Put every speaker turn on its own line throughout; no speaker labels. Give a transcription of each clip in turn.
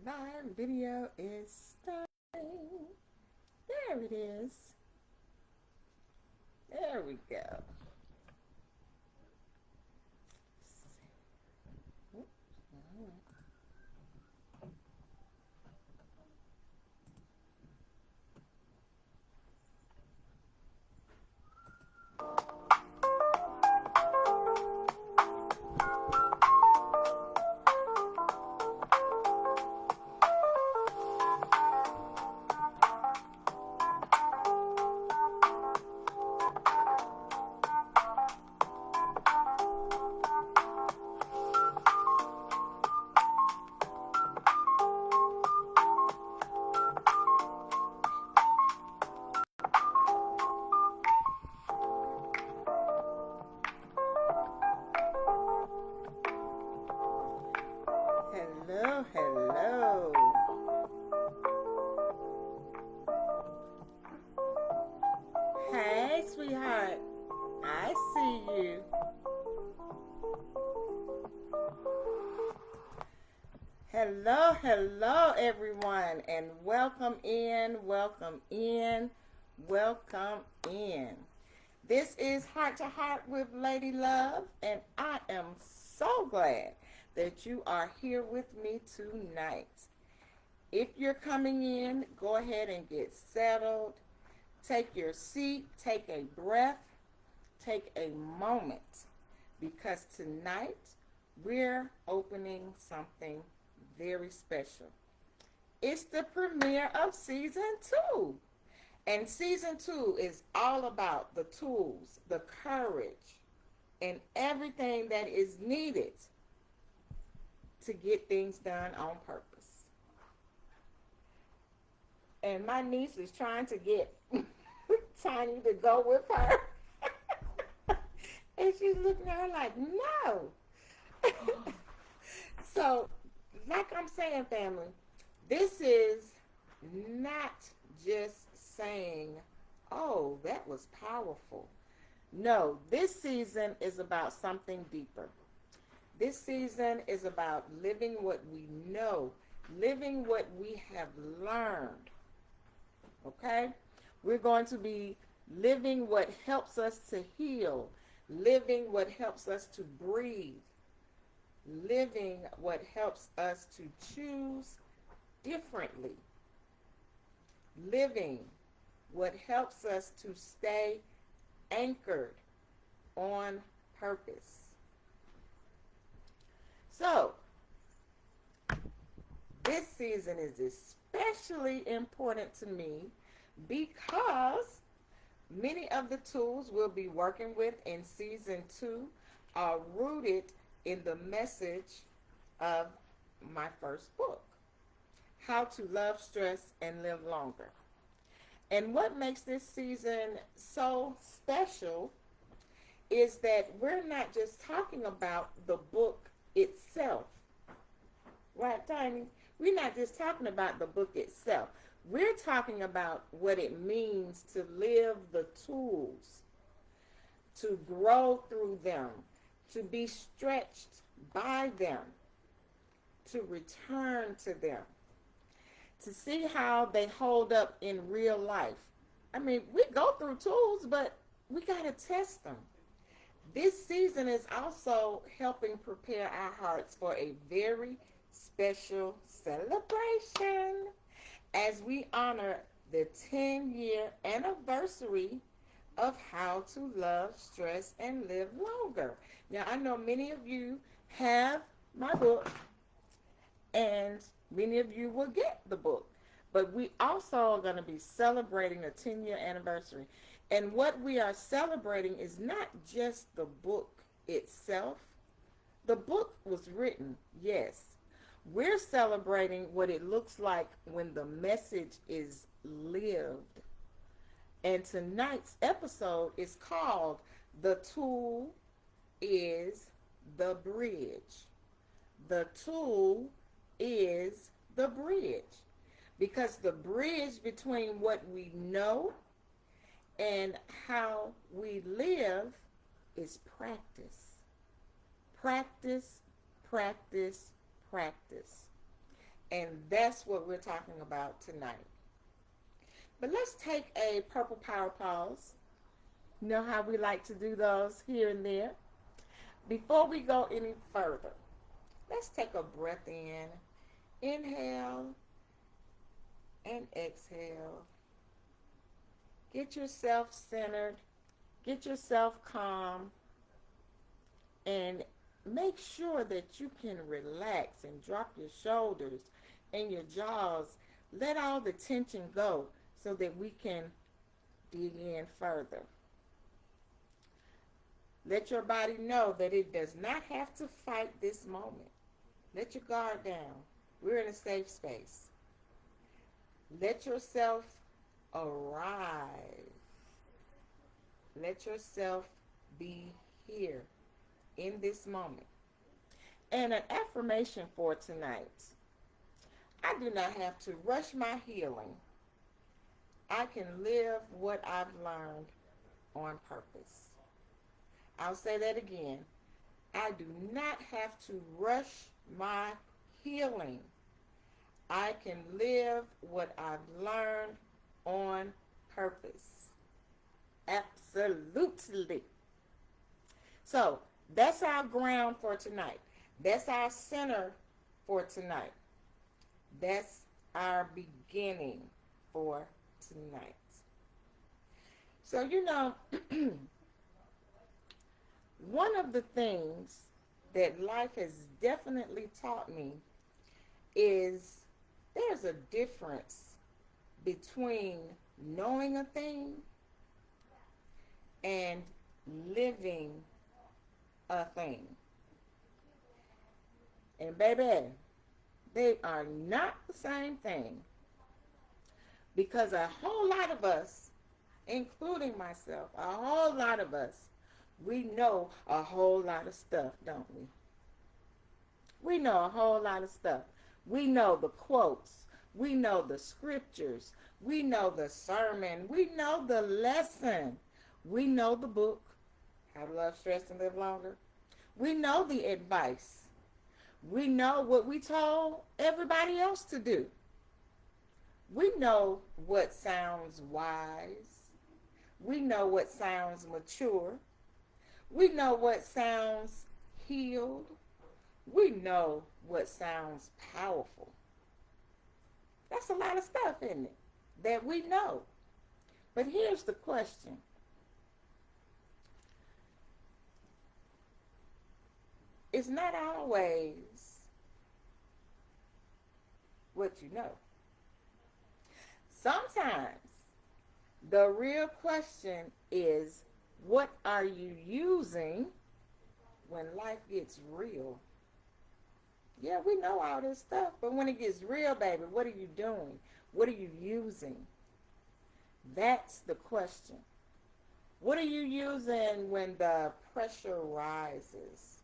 Live video is starting. There it is. There we go. Hello, hello. Hey, sweetheart. I see you. Hello, hello, everyone, and welcome in, welcome in, welcome in. This is Heart to Heart with Lady Love, and I am so glad that you are here with me tonight. If you're coming in, go ahead and get settled. Take your seat, take a breath, take a moment, because tonight we're opening something very special. It's the premiere of season 2. And season 2 is all about the tools, the courage, and everything that is needed to get things done on purpose. And my niece is trying to get Tiny to go with her. And she's looking at her like, no. So, like I'm saying, family, this is not just saying, oh, that was powerful. No, this season is about something deeper. This season is about living what we know, living what we have learned. Okay? We're going to be living what helps us to heal, living what helps us to breathe, living what helps us to choose differently, living what helps us to stay anchored on purpose. So, this season is especially important to me because many of the tools we'll be working with in season 2 are rooted in the message of my first book, How to Love, Stress, and Live Longer. And what makes this season so special is that we're not just talking about the book itself. Right, Tiny? We're not just talking about the book itself. We're talking about what it means to live the tools, to grow through them, to be stretched by them, to return to them, to see how they hold up in real life. I mean, we go through tools, but we got to test them. This season is also helping prepare our hearts for a very special celebration as we honor the 10-year anniversary of How to Love, Stress, and Live Longer. Now, I know many of you have my book, and many of you will get the book. But we also are going to be celebrating a 10-year anniversary. And what we are celebrating is not just the book itself. The book was written, yes. We're celebrating what it looks like when the message is lived. And tonight's episode is called The Tool is the Bridge. The tool is the bridge. Because the bridge between what we know and how we live is practice. Practice, practice, practice. And that's what we're talking about tonight. But let's take a purple power pause. You know how we like to do those here and there. Before we go any further, let's take a breath in. Inhale and exhale. Get yourself centered. Get yourself calm. And make sure that you can relax and drop your shoulders and your jaws. Let all the tension go so that we can dig in further. Let your body know that it does not have to fight this moment. Let your guard down. We're in a safe space. Let yourself arrive. Let yourself be here in this moment. And an affirmation for tonight. I do not have to rush my healing. I can live what I've learned on purpose. I'll say that again. I do not have to rush my healing. I can live what I've learned on purpose. Absolutely. So that's our ground for tonight. That's our center for tonight. That's our beginning for tonight. So, one of the things that life has definitely taught me is there's a difference between knowing a thing and living a thing. And baby, they are not the same thing. Because a whole lot of us, including myself, a whole lot of us, we know a whole lot of stuff, don't we? We know a whole lot of stuff. We know the quotes. We know the scriptures. We know the sermon. We know the lesson. We know the book, How to Love, Stress, and Live Longer. We know the advice. We know what we told everybody else to do. We know what sounds wise. We know what sounds mature. We know what sounds healed. We know what sounds powerful. That's a lot of stuff, isn't it? That we know. But here's the question. It's not always what you know. Sometimes the real question is, what are you using when life gets real? Yeah, we know all this stuff, but when it gets real, baby, what are you doing? What are you using? That's the question. What are you using when the pressure rises?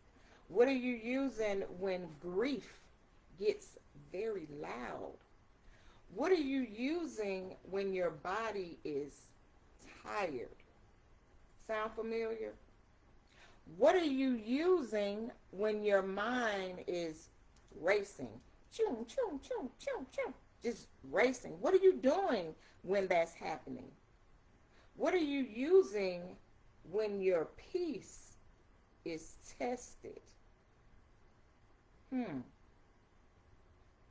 What are you using when grief gets very loud? What are you using when your body is tired? Sound familiar? What are you using when your mind is racing? Choo, choo, choo, choo, choo. Just racing. What are you doing when that's happening? What are you using when your peace is tested?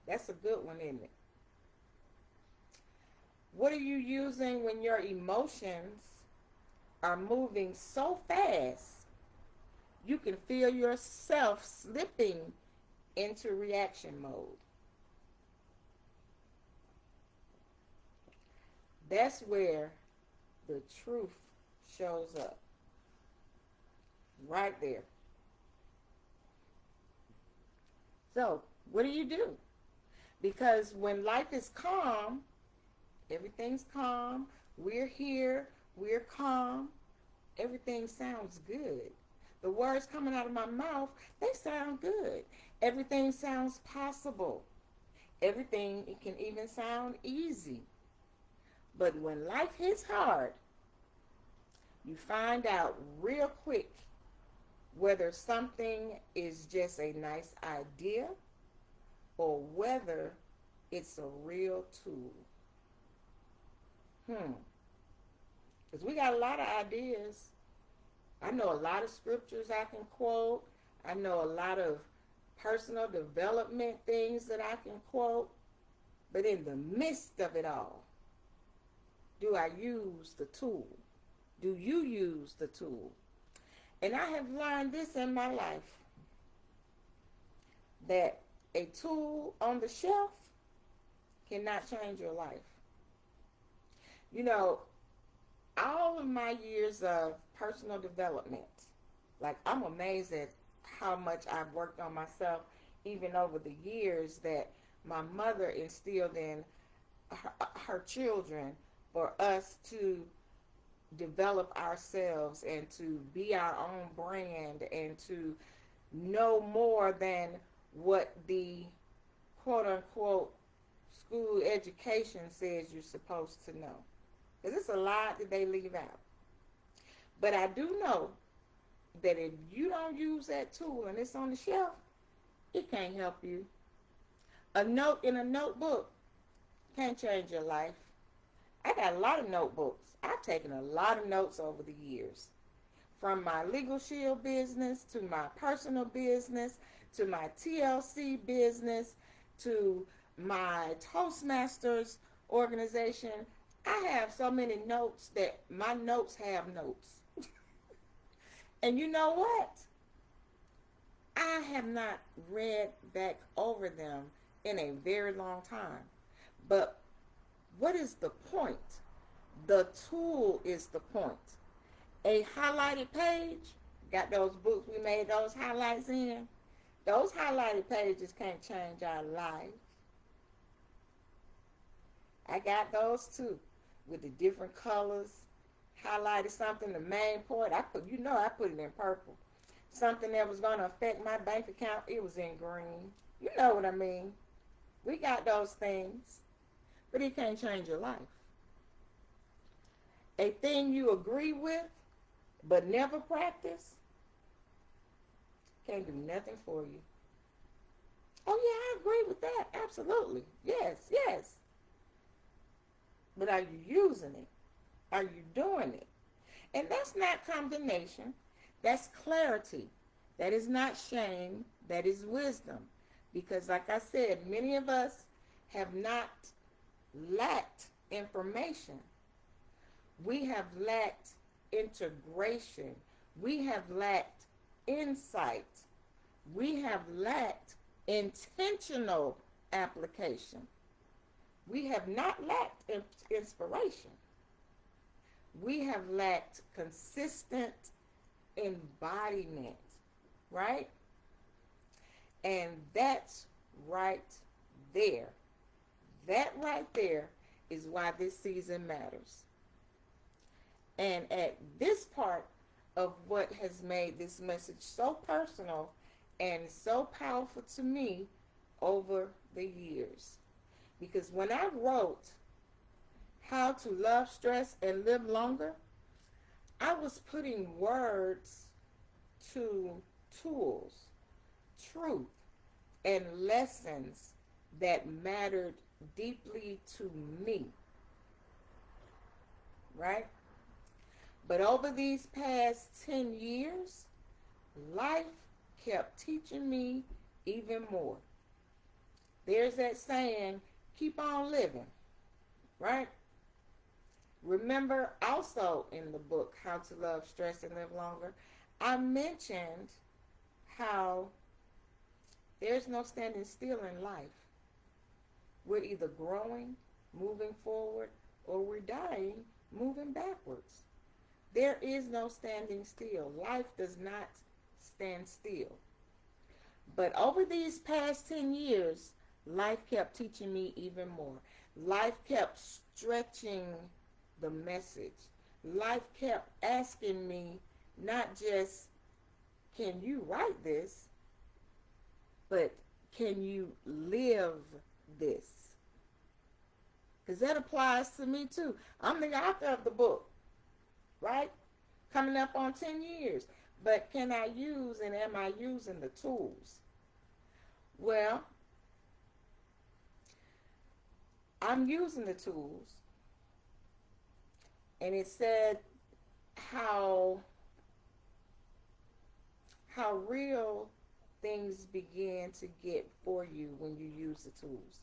That's a good one, isn't it? What are you using when your emotions are moving so fast you can feel yourself slipping into reaction mode? That's where the truth shows up. Right there. So, what do you do? Because when life is calm, everything's calm, we're here, we're calm, everything sounds good. The words coming out of my mouth, they sound good. Everything sounds possible. Everything, it can even sound easy. But when life hits hard, you find out real quick whether something is just a nice idea or whether it's a real tool. Because we got a lot of ideas. I know a lot of scriptures I can quote. I know a lot of personal development things that I can quote. But in the midst of it all, do I use the tool? Do you use the tool? And I have learned this in my life, that a tool on the shelf cannot change your life. You know, all of my years of personal development, like, I'm amazed at how much I've worked on myself, even over the years that my mother instilled in her children, for us to develop ourselves and to be our own brand and to know more than what the quote unquote school education says you're supposed to know. Because it's a lot that they leave out. But I do know that if you don't use that tool and it's on the shelf, it can't help you. A note in a notebook can't change your life. I got a lot of notebooks. I've taken a lot of notes over the years. From my Legal Shield business to my personal business to my TLC business to my Toastmasters organization. I have so many notes that my notes have notes. And you know what? I have not read back over them in a very long time. But what is the point? The tool is the point. A highlighted page, got those books we made those highlights in. Those highlighted pages can't change our life. I got those too, with the different colors. Highlighted something, the main point, I put it in purple. Something that was going to affect my bank account, it was in green. You know what I mean. We got those things, but it can't change your life. A thing you agree with but never practice can't do nothing for you. Oh yeah, I agree with that. Absolutely. Yes, yes. But are you using it? Are you doing it? And that's not condemnation. That's clarity. That is not shame. That is wisdom. Because like I said, many of us have not lacked information. We have lacked integration. We have lacked insight. We have lacked intentional application. We have not lacked inspiration. We have lacked consistent embodiment, right? And that's right there. That right there is why this season matters. And at this part of what has made this message so personal and so powerful to me over the years. Because when I wrote How to Love, Stress, and Live Longer, I was putting words to tools, truth, and lessons that mattered deeply to me, right? But over these past 10 years, life kept teaching me even more. There's that saying, keep on living, right? Remember also in the book, How to Love, Stress, and Live Longer, I mentioned how there's no standing still in life. We're either growing, moving forward, or we're dying, moving backwards. There is no standing still. Life does not stand still. But over these past 10 years, life kept teaching me even more. Life kept stretching the message. Life kept asking me not just, can you write this, but can you live this? Because that applies to me too. I'm the author of the book, right? Coming up on 10 years. But can I use and am I using the tools? Well, I'm using the tools, and it said how real things begin to get for you when you use the tools.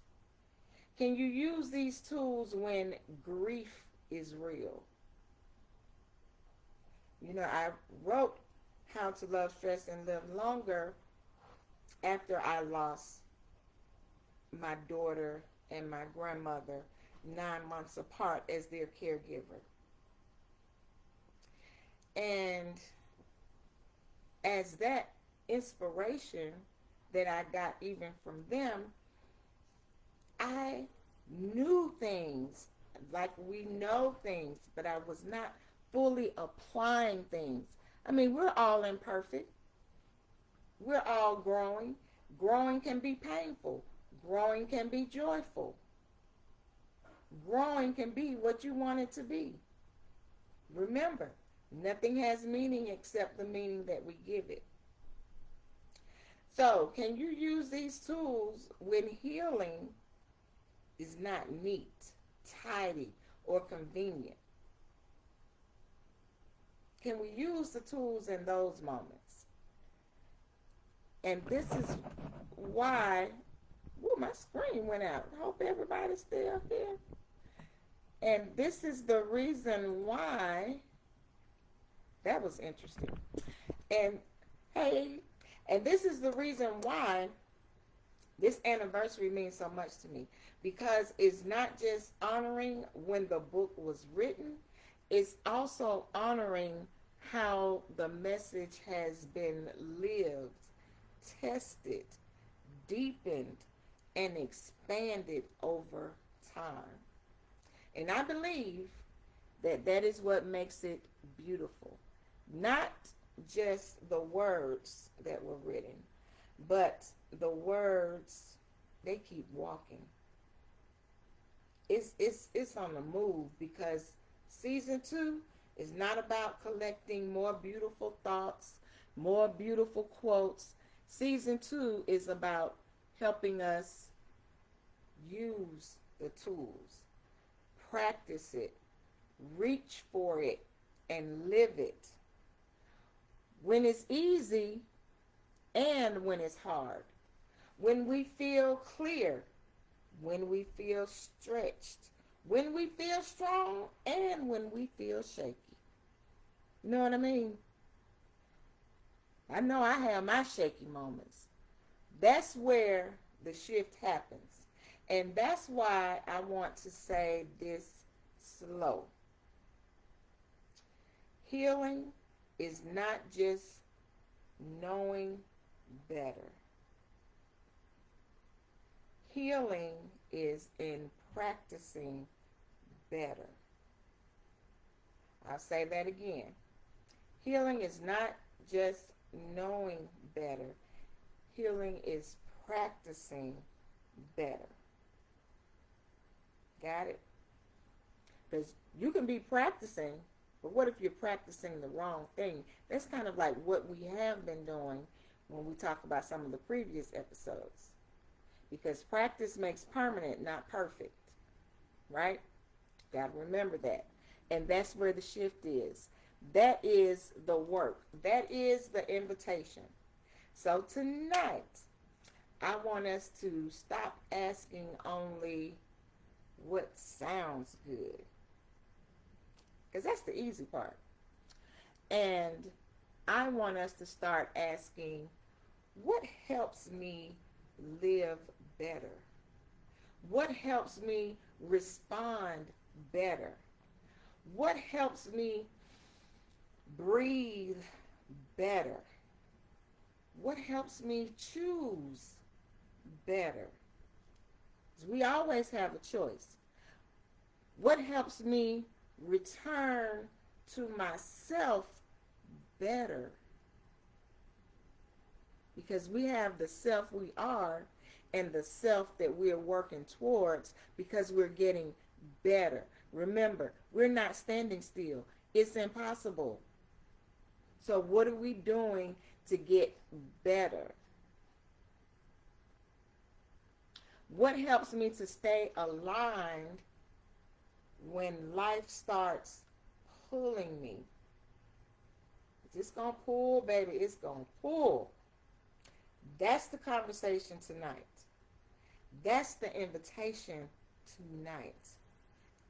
Can you use these tools when grief is real? You know, I wrote How to Love, Stress, and Live Longer after I lost my daughter and my grandmother 9 months apart as their caregiver. And as that inspiration that I got even from them, I knew things like we know things, but I was not fully applying things. I mean, we're all imperfect. We're all growing. Growing can be painful. Growing can be joyful. Growing can be what you want it to be. Remember, nothing has meaning except the meaning that we give it. So, can you use these tools when healing is not neat, tidy, or convenient? Can we use the tools in those moments? And this is why, my screen went out. I hope everybody's still here. And this is the reason why, that was interesting. And hey, and this is the reason why this anniversary means so much to me, because it's not just honoring when the book was written, it's also honoring how the message has been lived, tested, deepened, and expanded over time. And I believe that that is what makes it beautiful. Not just the words that were written, but the words, they keep walking. It's on the move, because season 2 is not about collecting more beautiful thoughts, more beautiful quotes. Season 2 is about helping us use the tools, practice it, reach for it, and live it. When it's easy and when it's hard. When we feel clear, when we feel stretched, when we feel strong, and when we feel shaky. You know what I mean? I know I have my shaky moments. That's where the shift happens. And that's why I want to say this slow. Healing is not just knowing better. Healing is in practicing better. I'll say that again. Healing is not just knowing better. Healing is practicing better. Got it? Because you can be practicing, but what if you're practicing the wrong thing? That's kind of like what we have been doing when we talk about some of the previous episodes. Because practice makes permanent, not perfect. Right? Got to remember that. And that's where the shift is. That is the work. That is the invitation. So tonight, I want us to stop asking only what sounds good. Because that's the easy part. And I want us to start asking, what helps me live better? What helps me respond better? What helps me breathe better? What helps me choose better? Because we always have a choice. What helps me return to myself better? Because we have the self we are and the self that we're working towards, because we're getting better. Remember, we're not standing still. It's impossible. So what are we doing to get better? What helps me to stay aligned when life starts pulling me? It's gonna pull, baby. It's gonna pull. That's the conversation tonight. That's the invitation tonight.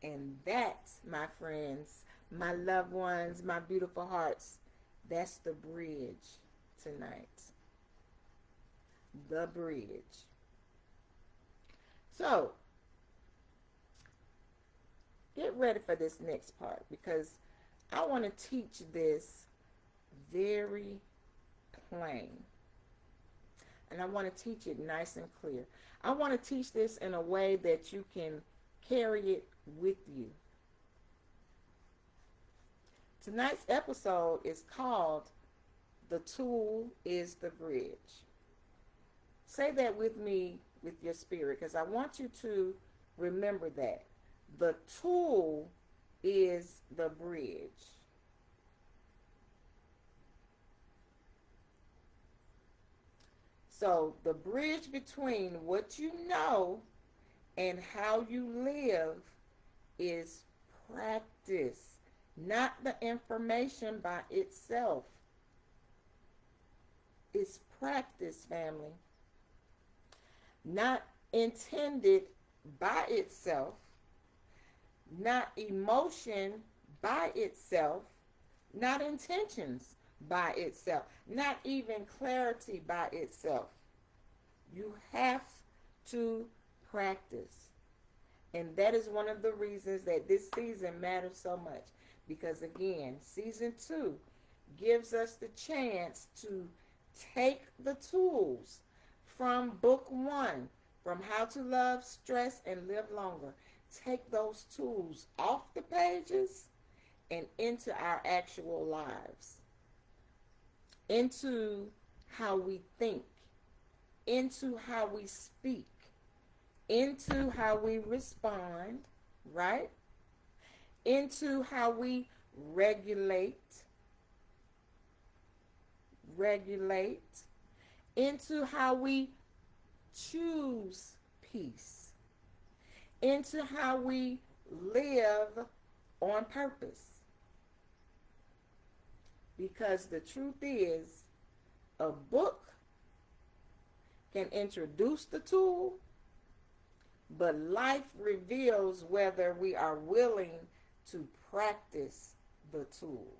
And that, my friends, my loved ones, my beautiful hearts, that's the bridge tonight. The bridge. So, get ready for this next part because I want to teach this very plain. And I want to teach it nice and clear. I want to teach this in a way that you can carry it with you. Tonight's episode is called The Tool is the Bridge. Say that with me with your spirit because I want you to remember that. The tool is the bridge. So the bridge between what you know and how you live is practice, not the information by itself. It's practice, family. Not intended by itself, not emotion by itself, not intentions by itself, not even clarity by itself. You have to practice. And that is one of the reasons that this season matters so much. Because again, season 2 gives us the chance to take the tools from book 1, from How to Love, Stress, and Live Longer. Take those tools off the pages and into our actual lives. Into how we think. Into how we speak. Into how we respond, right? Into how we regulate, into how we choose peace, into how we live on purpose. Because the truth is, a book can introduce the tool, but life reveals whether we are willing to practice the tool.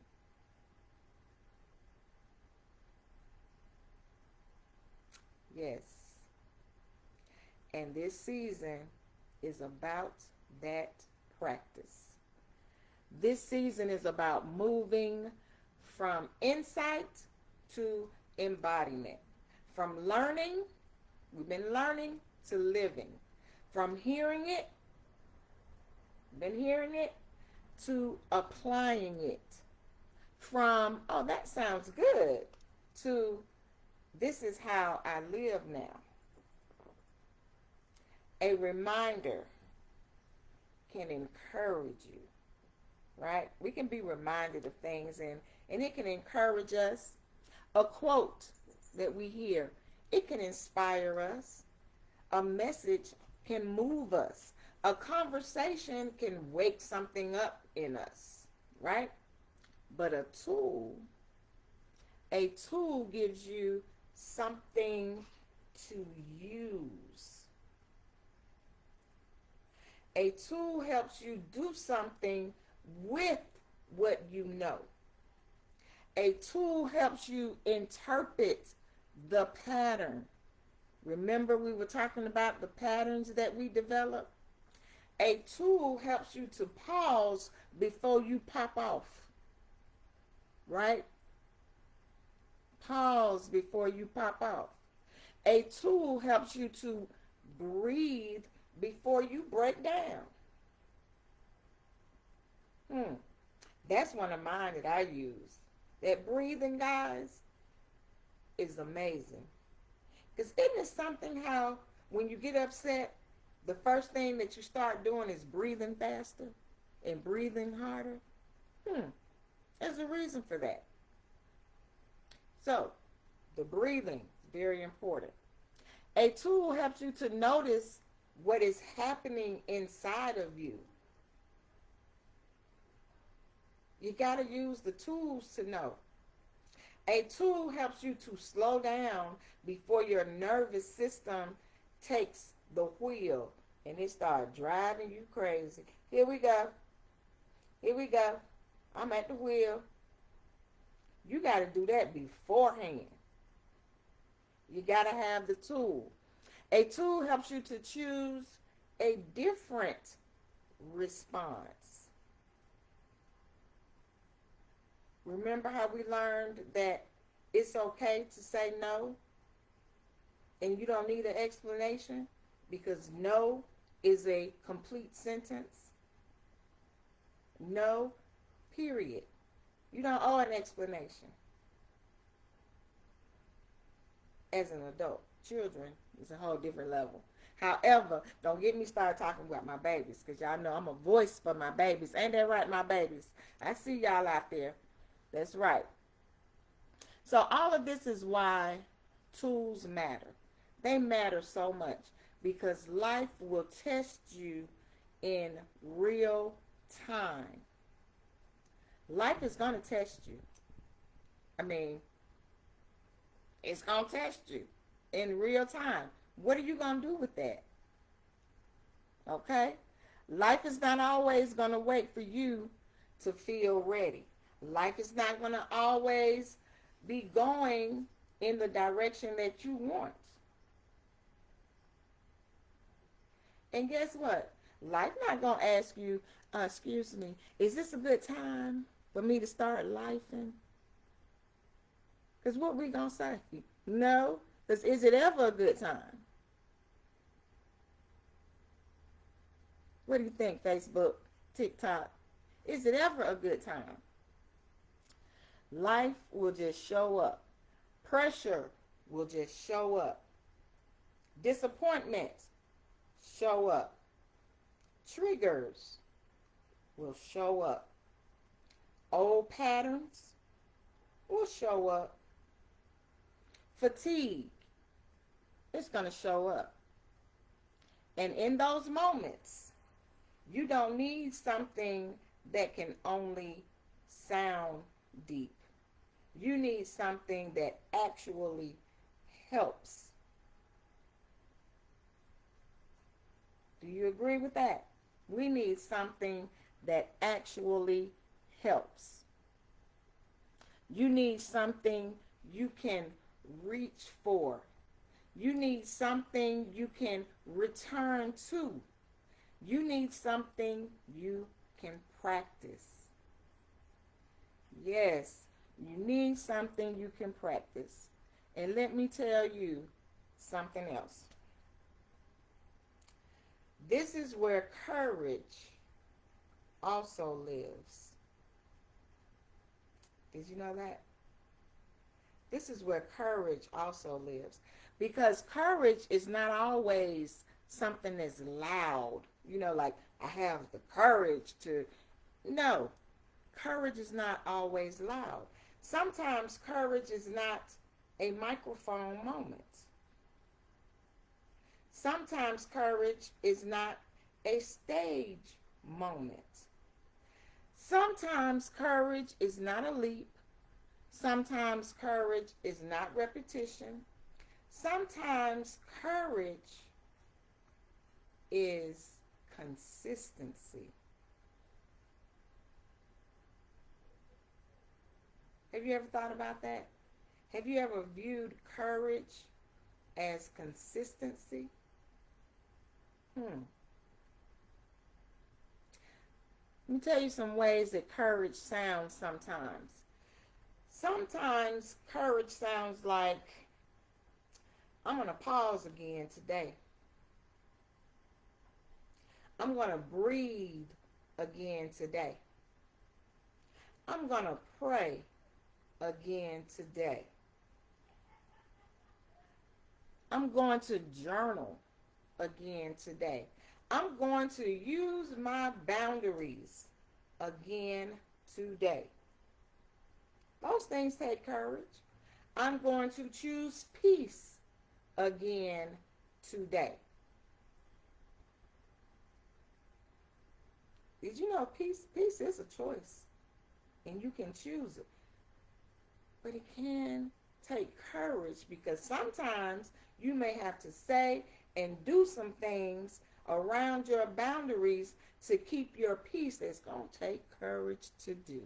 Yes. And this season is about that practice. This season is about moving from insight to embodiment. From learning, we've been learning, to living. From hearing it, to applying it. From, oh, that sounds good, to this is how I live now. A reminder can encourage you, right? We can be reminded of things and it can encourage us. A quote that we hear, it can inspire us. A message can move us. A conversation can wake something up in us, right? But a tool gives you something to use. A tool helps you do something with what you know. A tool helps you interpret the pattern. Remember we were talking about the patterns that we develop? A tool helps you to pause before you pop off. Right? Pause before you pop off. A tool helps you to breathe before you break down. That's one of mine that I use. That breathing, guys, is amazing. Because isn't it something how when you get upset, the first thing that you start doing is breathing faster and breathing harder? There's a reason for that. So, the breathing is very important. A tool helps you to notice what is happening inside of you. You got to use the tools to know. A tool helps you to slow down before your nervous system takes the wheel and it starts driving you crazy. Here we go. Here we go. I'm at the wheel. You got to do that beforehand. You got to have the tool. A tool helps you to choose a different response. Remember how we learned that it's okay to say no and you don't need an explanation because no is a complete sentence? No, period. You don't owe an explanation. As an adult, children is a whole different level. However, don't get me started talking about my babies because y'all know I'm a voice for my babies. Ain't that right, my babies? I see y'all out there. That's right. So all of this is why tools matter. They matter so much because life will test you in real time. Life is going to test you. I mean, it's going to test you in real time. What are you going to do with that? Okay? Life is not always going to wait for you to feel ready. Life is not going to always be going in the direction that you want. And guess what? Life not going to ask you, excuse me, is this a good time for me to start lifing? Because what we going to say? No. Because is it ever a good time? What do you think, Facebook, TikTok? Is it ever a good time? Life will just show up. Pressure will just show up. Disappointment show up. Triggers will show up. Old patterns will show up. Fatigue is going to show up. And in those moments, you don't need something that can only sound deep. You need something that actually helps. Do you agree with that? We need something that actually helps. You need something you can reach for. You need something you can return to. You need something you can practice. Yes, you need something you can practice. And let me tell you something else. This is where courage also lives. Did you know that? This is where courage also lives. Because courage is not always something that's loud. You know, like, I have the courage to... No, courage is not always loud. Sometimes courage is not a microphone moment. Sometimes courage is not a stage moment. Sometimes courage is not a leap. Sometimes courage is not repetition. Sometimes courage is consistency. Have you ever thought about that? Have you ever viewed courage as consistency? Let me tell you some ways that courage sounds sometimes. Sometimes courage sounds like, I'm going to pause again today. I'm going to breathe again today. I'm going to pray again today. I'm going to journal again today. I'm going to use my boundaries again today. Those things take courage. I'm going to choose peace again today. Did you know peace is a choice and you can choose it? But it can take courage because sometimes you may have to say and do some things around your boundaries to keep your peace. That's going to take courage to do.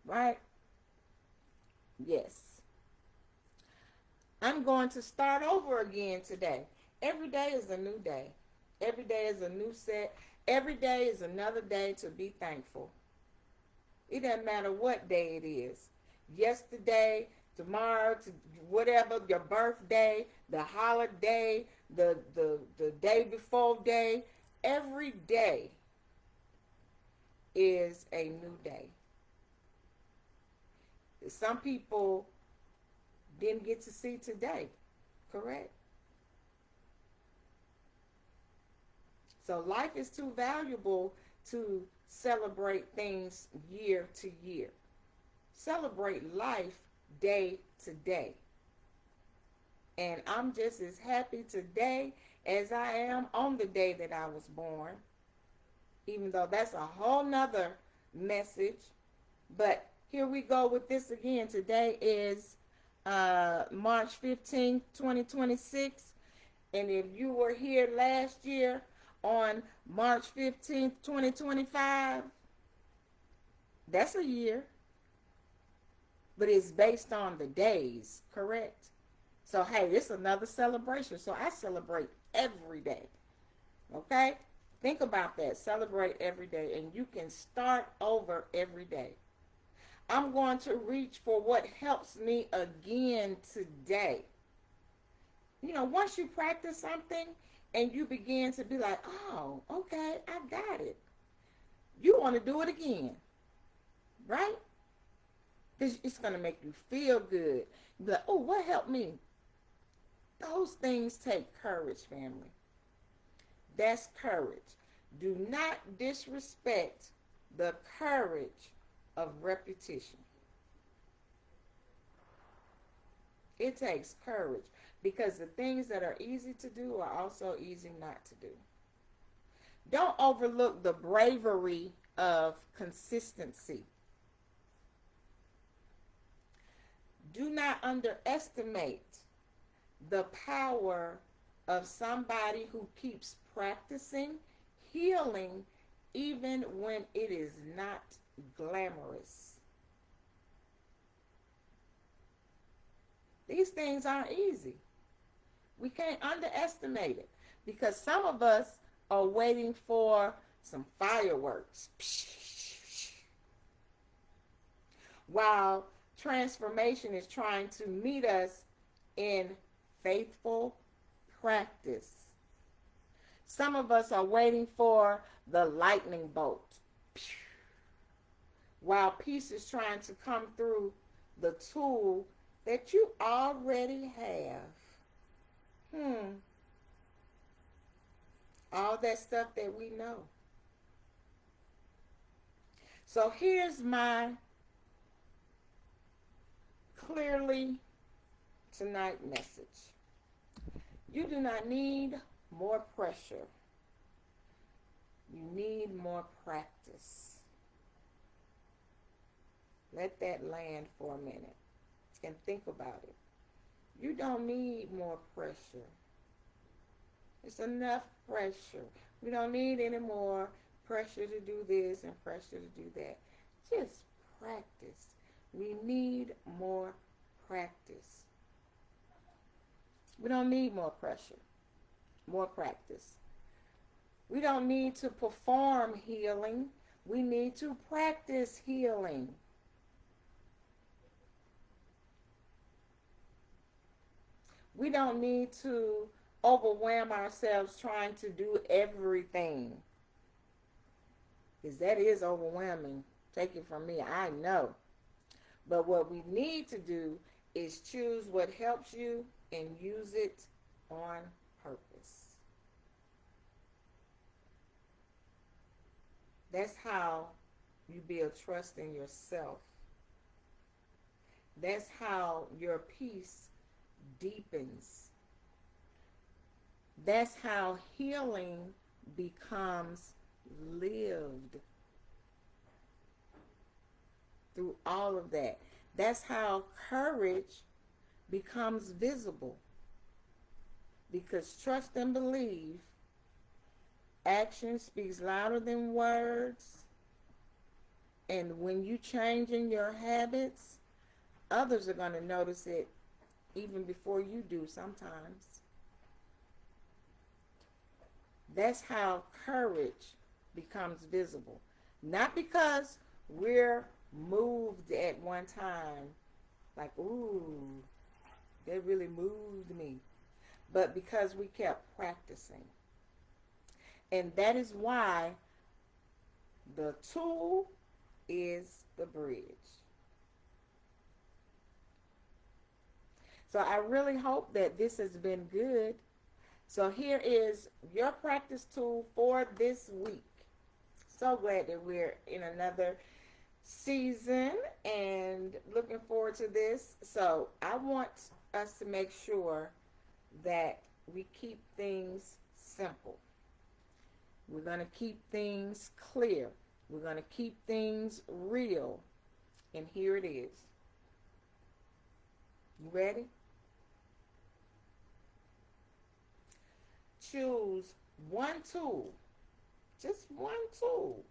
Right? Yes. I'm going to start over again today. Every day is a new day. Every day is a new set. Every day is another day to be thankful. It doesn't matter what day it is. Yesterday, tomorrow, to whatever, your birthday, the holiday, the day before day. Every day is a new day. Some people didn't get to see today, correct? So life is too valuable to celebrate things year to year. Celebrate life day to day. And I'm just as happy today as I am on the day that I was born. Even though that's a whole nother message. But here we go with this again. Today is March 15th, 2026. And if you were here last year on March 15th, 2025, that's a year. But it's based on the days, correct? So, hey, it's another celebration. So I celebrate every day. Okay? Think about that. Celebrate every day. And you can start over every day. I'm going to reach for what helps me again today. You know, once you practice something and you begin to be like, oh, okay, I got it. You want to do it again. Right? It's going to make you feel good. Be like, oh, what helped me? Those things take courage, family. That's courage. Do not disrespect the courage of repetition. It takes courage because the things that are easy to do are also easy not to do. Don't overlook the bravery of consistency. Do not underestimate the power of somebody who keeps practicing healing even when it is not glamorous. These things aren't easy. We can't underestimate it because some of us are waiting for some fireworks while transformation is trying to meet us in faithful practice. Some of us are waiting for the lightning bolt while peace is trying to come through the tool that you already have. All that stuff that we know. So here's my clearly tonight message. You do not need more pressure. You need more practice. Let that land for a minute and think about it. You don't need more pressure. It's enough pressure. We don't need any more pressure to do this and pressure to do that. Just practice. We need more practice. We don't need more pressure. More practice. We don't need to perform healing. We need to practice healing. We don't need to overwhelm ourselves trying to do everything. Because that is overwhelming. Take it from me, I know. But what we need to do is choose what helps you and use it on purpose. That's how you build trust in yourself. That's how your peace deepens. That's how healing becomes lived through all of that. That's how courage becomes visible. Because trust and believe, action speaks louder than words. And when you change in your habits, others are going to notice it even before you do sometimes. That's how courage becomes visible. Not because we're moved at one time, like, ooh, that really moved me, but because we kept practicing. And that is why the tool is the bridge. So I really hope that this has been good. So here is your practice tool for this week. So glad that we're in another season and looking forward to this. So I want us to make sure that we keep things simple. We're going to keep things clear. We're going to keep things real. And here it is. You ready? Choose one tool, just one tool,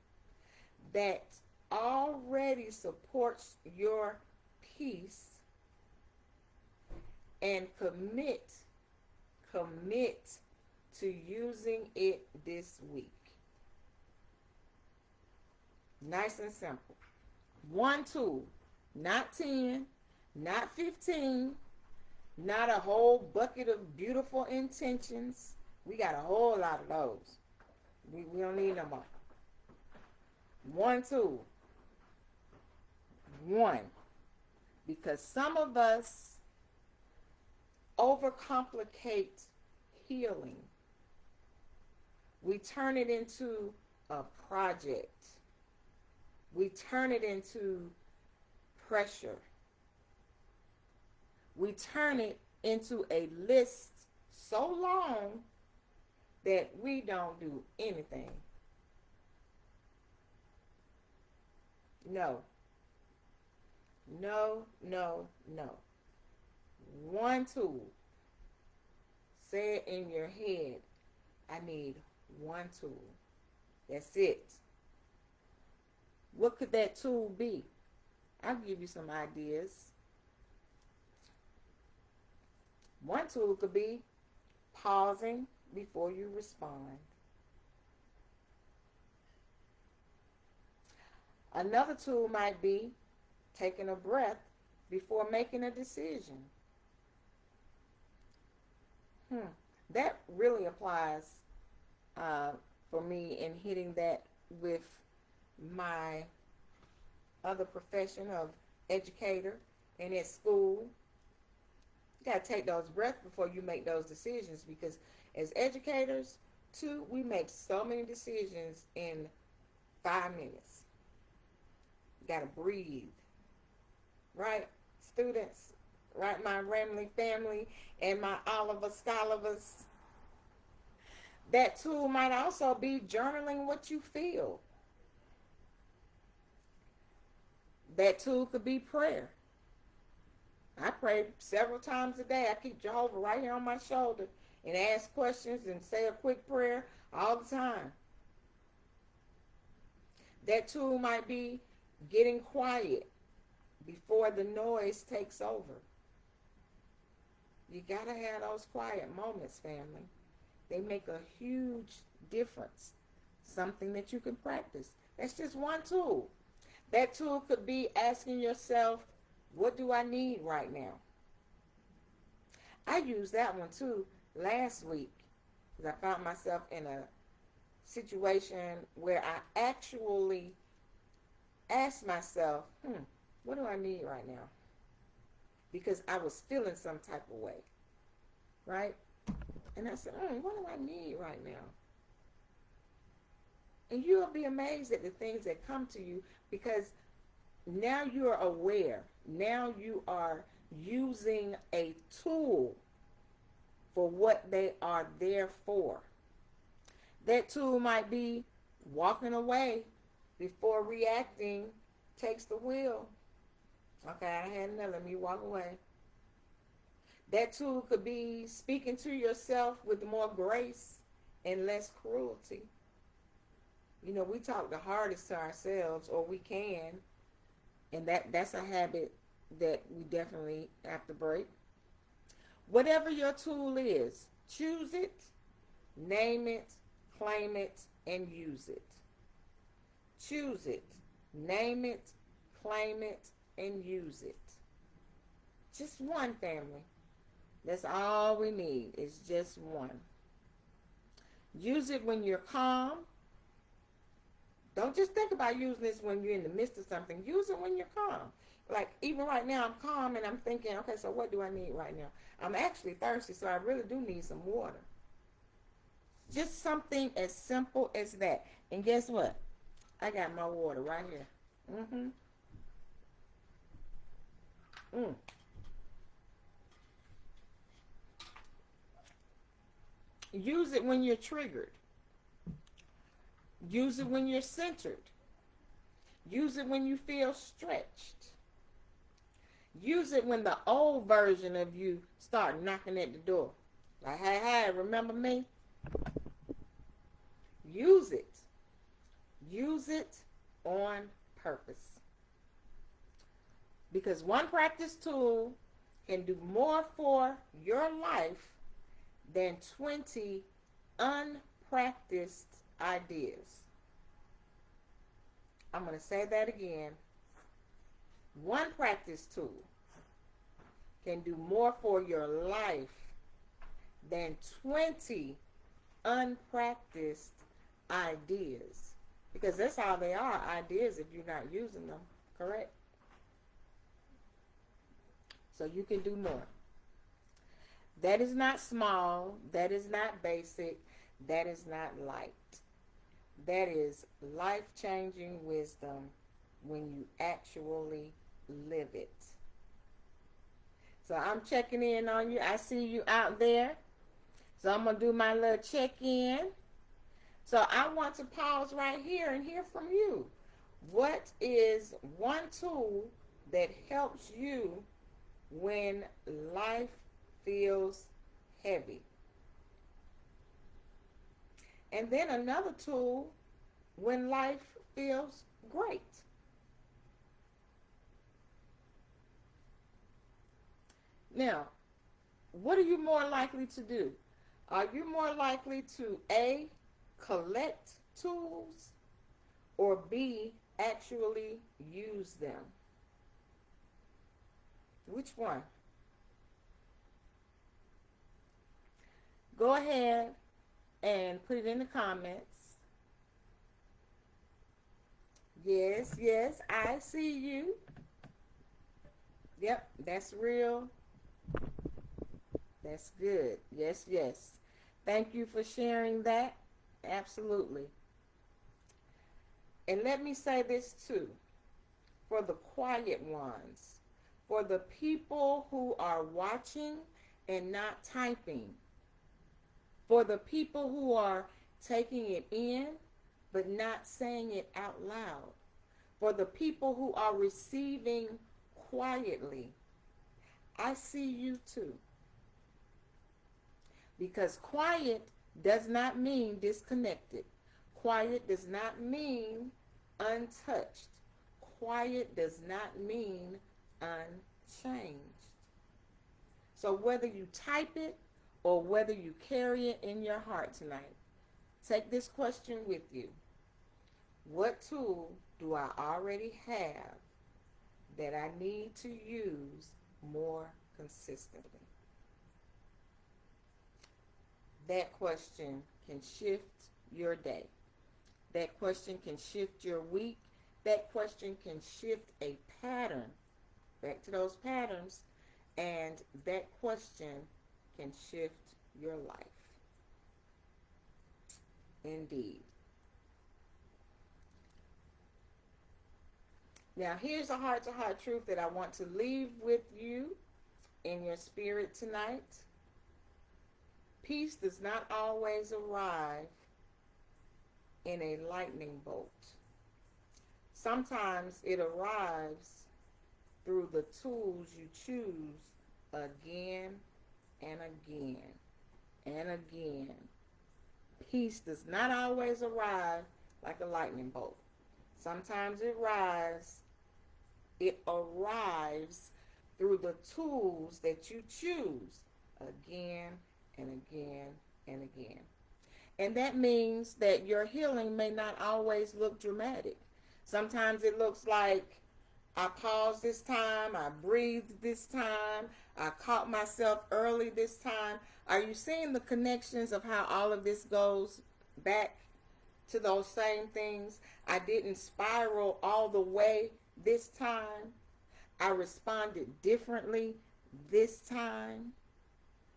that already supports your peace, and commit to using it this week. Nice and simple. One tool, not 10, not 15, not a whole bucket of beautiful intentions. We got a whole lot of those. We don't need no more. One tool. One. Because some of us overcomplicate healing. We turn it into a project. We turn it into pressure. We turn it into a list so long that we don't do anything. No. No, no, no. One tool. Say it in your head. I need one tool. That's it. What could that tool be? I'll give you some ideas. One tool could be pausing before you respond. Another tool might be taking a breath before making a decision. That really applies for me in hitting that with my other profession of educator and at school. You got to take those breaths before you make those decisions, because as educators, too, we make so many decisions in 5 minutes. You got to breathe. Right, students? Right, my Ramley family and my Oliver Scholavers. That tool might also be journaling what you feel. That tool could be prayer. I pray several times a day. I keep Jehovah right here on my shoulder and ask questions and say a quick prayer all the time. That tool might be getting quiet before the noise takes over. You got to have those quiet moments, family. They make a huge difference. Something that you can practice. That's just one tool. That tool could be asking yourself, what do I need right now? I used that one too last week, because I found myself in a situation where I actually asked myself, what do I need right now? Because I was feeling some type of way, right? And I said, what do I need right now? And you'll be amazed at the things that come to you, because now you're aware. Now you are using a tool for what they are there for. That tool might be walking away before reacting takes the wheel. Okay, I had enough. Let me walk away. That tool could be speaking to yourself with more grace and less cruelty. You know, we talk the hardest to ourselves, or we can, and that's a habit that we definitely have to break. Whatever your tool is, choose it, name it, claim it, and use it. Choose it, name it, claim it, and use it. Just one, family. That's all we need is just one. Use it when you're calm. Don't just think about using this when you're in the midst of something. Use it when you're calm. Like even right now, I'm calm and I'm thinking, okay, so what do I need right now? I'm actually thirsty, so I really do need some water. Just something as simple as that. And guess what? I got my water right here. Mm-hmm. Mm. Use it when you're triggered. Use it when you're centered. Use it when you feel stretched. Use it when the old version of you start knocking at the door. Like, hey, remember me? Use it. Use it on purpose. Because one practice tool can do more for your life than 20 unpracticed ideas. I'm going to say that again. One practice tool can do more for your life than 20 unpracticed ideas. Because that's all they are, ideas, if you're not using them, correct? So you can do more. That is not small. That is not basic. That is not light. That is life-changing wisdom when you actually live it. So I'm checking in on you. I see you out there. So I'm going to do my little check-in. So I want to pause right here and hear from you. What is one tool that helps you when life feels heavy? And then another tool when life feels great. Now, what are you more likely to do? Are you more likely to A, collect tools, or B, actually use them? Which one? Go ahead and put it in the comments. Yes, I see you. Yep, that's real. That's good. Yes. Thank you for sharing that. Absolutely. And let me say this too. For the quiet ones, for the people who are watching and not typing, for the people who are taking it in but not saying it out loud, for the people who are receiving quietly, I see you too. Because quiet does not mean disconnected. Quiet does not mean untouched. Quiet does not mean unchanged. So whether you type it or whether you carry it in your heart tonight, take this question with you. What tool do I already have that I need to use more consistently? That question can shift your day. That question can shift your week. That question can shift a pattern. Back to those patterns. And that question can shift your life. Indeed. Now, here's a heart-to-heart truth that I want to leave with you in your spirit tonight. Peace does not always arrive in a lightning bolt. Sometimes it arrives through the tools you choose again and again and again. Peace does not always arrive like a lightning bolt. Sometimes it arrives through the tools that you choose again and again and again. And that means that your healing may not always look dramatic. Sometimes it looks like I paused this time, I breathed this time, I caught myself early this time. Are you seeing the connections of how all of this goes back to those same things? I didn't spiral all the way this time. I responded differently this time.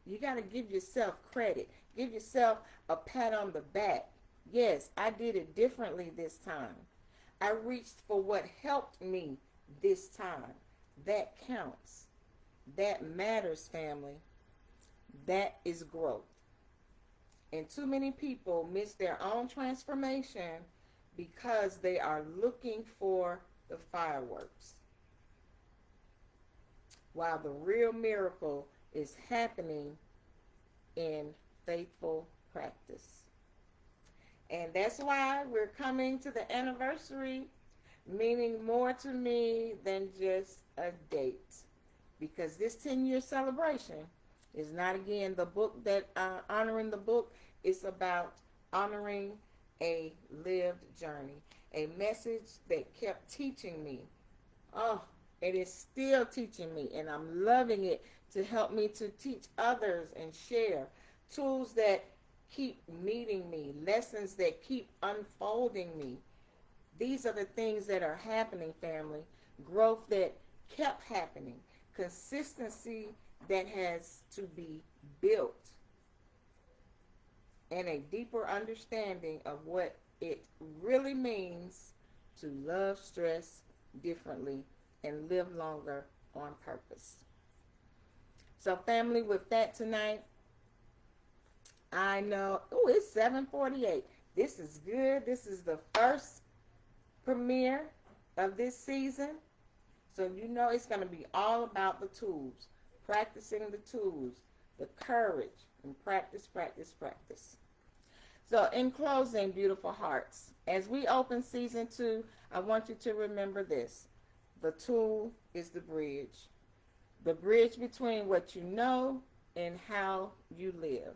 You got to give yourself credit. Give yourself a pat on the back. Yes, I did it differently this time. I reached for what helped me this time. That counts. That matters, family. That is growth. And too many people miss their own transformation because they are looking for the fireworks, while the real miracle is happening in faithful practice. And that's why we're coming to the anniversary, meaning more to me than just a date. Because this 10-year celebration is not, again, the book that honoring the book. It's about honoring a lived journey, a message that kept teaching me. Oh, it is still teaching me, and I'm loving it to help me to teach others and share tools that keep meeting me, lessons that keep unfolding me. These are the things that are happening, family. Growth that kept happening. Consistency that has to be built. And a deeper understanding of what it really means to love stress differently and live longer on purpose. So, family, with that tonight, I know, it's 7:48. This is good. This is the first premiere of this season. So you know it's going to be all about the tools, practicing the tools, the courage, and practice, practice, practice. So in closing, beautiful hearts, as we open season 2, I want you to remember this. The tool is the bridge. The bridge between what you know and how you live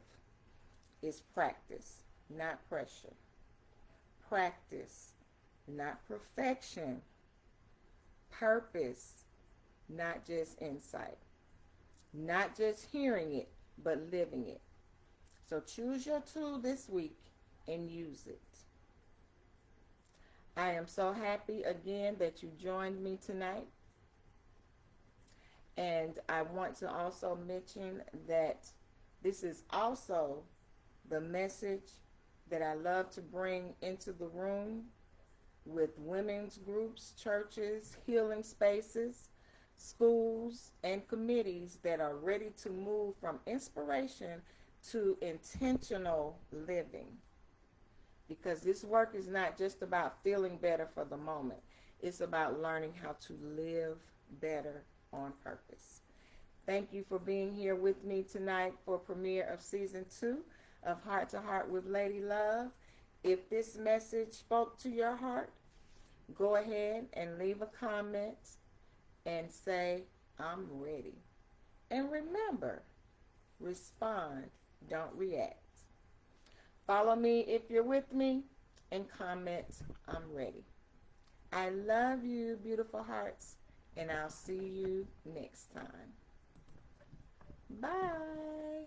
is practice, not pressure. Practice, not perfection. Purpose, not just insight. Not just hearing it, but living it. So choose your tool this week and use it. I am so happy again that you joined me tonight. And I want to also mention that this is also the message that I love to bring into the room with women's groups, churches, healing spaces, schools, and committees that are ready to move from inspiration to intentional living. Because this work is not just about feeling better for the moment. It's about learning how to live better on purpose. Thank you for being here with me tonight for premiere of season 2 of Heart to Heart with Lady Love. If this message spoke to your heart, go ahead and leave a comment and say, I'm ready. And remember, respond, don't react. Follow me if you're with me and comment, I'm ready. I love you, beautiful hearts, and I'll see you next time. Bye.